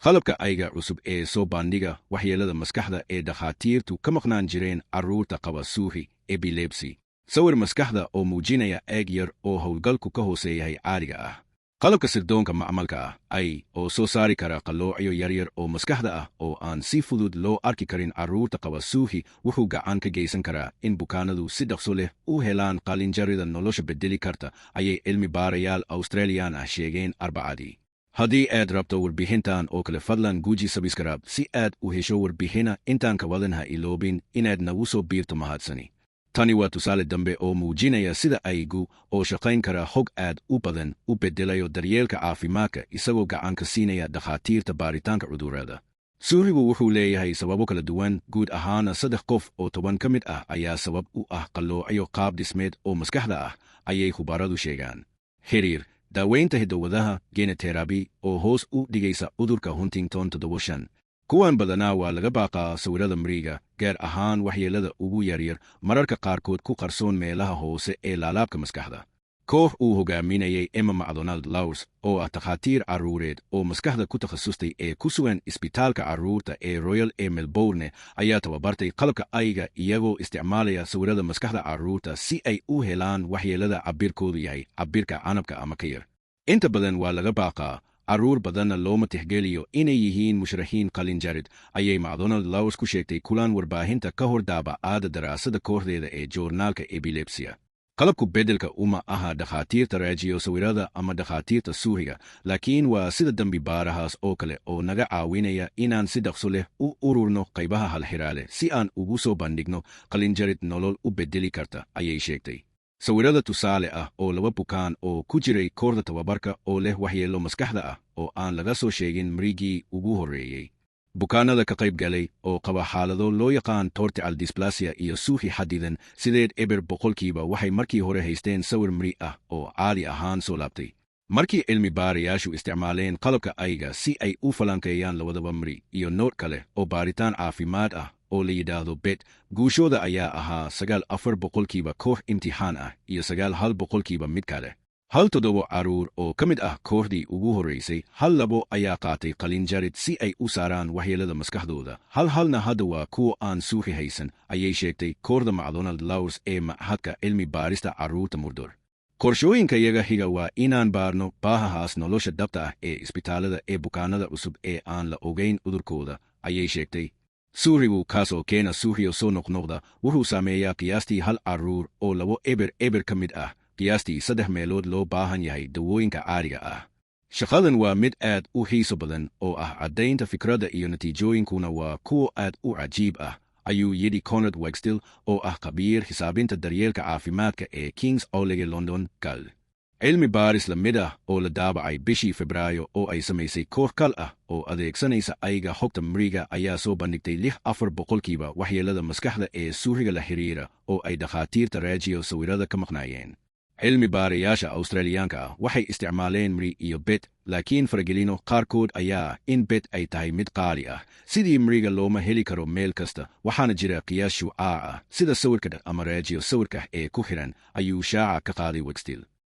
qalabka ayga cusub ee soo bandhiga waxyeelada maskaxda ee dhakhaatiirtu ka maqnaan jireen carruurta qaba suuxi epilepsy. Sawir maskaxda oo muujinaya yaryar oo hawlgalku ka hooseeyahay caadiga ah. Qalabka sirdoonka macmalka ah oo soo saari kara qalloocyo yaryar oo maskaxda ah oo aan si fudud loo arki karin carruurta qaba suuxi wuxuu gacan ka geysan karaa in bukaanadu si dhaqso leh u helaan qallin-jarrida nolosha bedeli karta, ayay cilmi-baarayaal Australian ah sheegeen Arbacadii. Haddii aad rabto warbixintan oo kale fadlan guji subscribe si aad u hesho warbixina intaan ka wadan ha iloobin inaad nagu soo biirto mahadsani. Tani waa tusaale dambe oo muujinaya sida aygu oo shaqayn kara hog aad u badan u bedelayo daryeelka caafimaadka isagoo gacan ka siinaya dhakhaatiirta baaritaanka cudurrada. Suuxigu wuxuu leeyahay sababo kala duwan, guud ahaana 3 qof oo 10 ka mid ah ayaa sabab u ah qalloocyo qaab dhismeed oo maskaxda ah, ayay khubaradu sheegaan. Xiriir daaweynta hiddo-wadaha genotherapy oo hoos u dhigaysa cudurka Huntington 7. Kuwan badanaa waa laga baaqaa sawirada mriga, gaar ahaan waxyeelada ugu yaryar, mararka qaarkood ku qarsoon meelaha hoose ee laalaabka maskaxda. Koox uu hogaaminayay Macdonald-Laurs oo ah dhakhaatiir carruureed oo maskaxda ku takhasustay ee ku sugan isbitaalka carruurta ee Royal ee Melbourne ayaa tababartay qalabka ayga iyagoo isticmaalaya sawirada maskaxda carruurta si ay u helaan waxyeelada cabbirkoodu yahay cabbirka canabka ama ka yar. Inta badan waa laga baaqaa, carruur badanna looma tixgeliyo inay yihiin musharaxiin qallin-jarrid, ayay Macdonald-Laurs ku sheegtay kulan warbaahinta ka hor daabacaada daraasada kooxdeeda ee joornaalka Epilepsia. Qalabku beddelka uma aha dhakhaatiirta raajiyo sawirada ama dhakhaatiirta suuxiga, laakiin waa sida dambi-baarahaas oo kale oo naga caawinaya inaan si dhaqso leh u ururno qaybaha halxiraale si aan ugu soo bandhigno qallin-jarrid nolol u beddeli karta, ayay sheegtay. Sawirada tusaale ah oo 2 bukaan oo ku jiray kooxda tababarka oo leh waxyeello maskaxda ah oo aan laga soo sheegin mrigii ugu horreeyey. Bukaanada ka qayb galay oo qaba xaalado loo yaqaan tortical dysplasia iyo suuxi xadidan 7% waxay markii hore haysteen sawir mri ah oo caadi ahaan soo laabtay. Markii cilmi-baarayaashu isticmaaleen qalabka ayga si ay u falanqeeyaan labadaba mri iyo nood kale oo baaritaan caafimaad ah oo la yidhaahdo bet, guushooda ayaa ahaa 9% koox imtixaan ah iyo 9% mid kale. 7 carruur oo ka mid ah kooxdii ugu horreysay, 2 ayaa qaatay qallin-jarrid si ay u saaraan waxyeelada maskaxdooda, 1 hadda waa kuwa aan suuxi haysan, ayay sheegtay kooxda Macdonald-Laurs ee Machadka Cilmi-baarista Carruurta Murdor. Qorshooyinkayaga xiga waa inaan baarno baahahaas nolosha dhabta ah ee isbitaalada ee bukaanada cusub ee aan la ogayn cudurkooda, ayay sheegtay. Suuxigu kaasoo keena suuxiyo soo noqnoqda wuxuu saameeyaa qiyaastii 1 carruur oo 2 ka mid ah, qiyaastii 3 meelood loo baahan yahay dawooyinka caadiga ah. Shaqadan waa mid aad u xiiso badan oo ah caddaynta fikradda iyo natiijooyinkuna waa kuwo aad u cajiib ah, ayuu yidhi Conrad Wextill oo ah khabiir xisaabinta daryeelka caafimaadka ee King's College London. Cilmi baaris la mid ah oo la daabacay bishii Febraayo oo ay samaysay koox kal ah oo adeegsanaysa ayga xogta mriga ayaa soo bandhigtay 4% waxyeelada maskaxda ee suuxiga la xiriira oo ay dhakhaatiirta raajiyo sawirada ka maqnaayeen. Cilmi-baarayaasha Australiyaanka ah waxay isticmaaleen mri iyo bet, laakiin faragelino qaarkood ayaa in bet ay tahay mid qaali ah. Sidii mriga looma heli karo meel kasta, waxaana jira qiyaas shucaac ah sida sawirka ama raajiyo sawirka ee ku xiran, ayuu shaaca ka qaaday Wextill.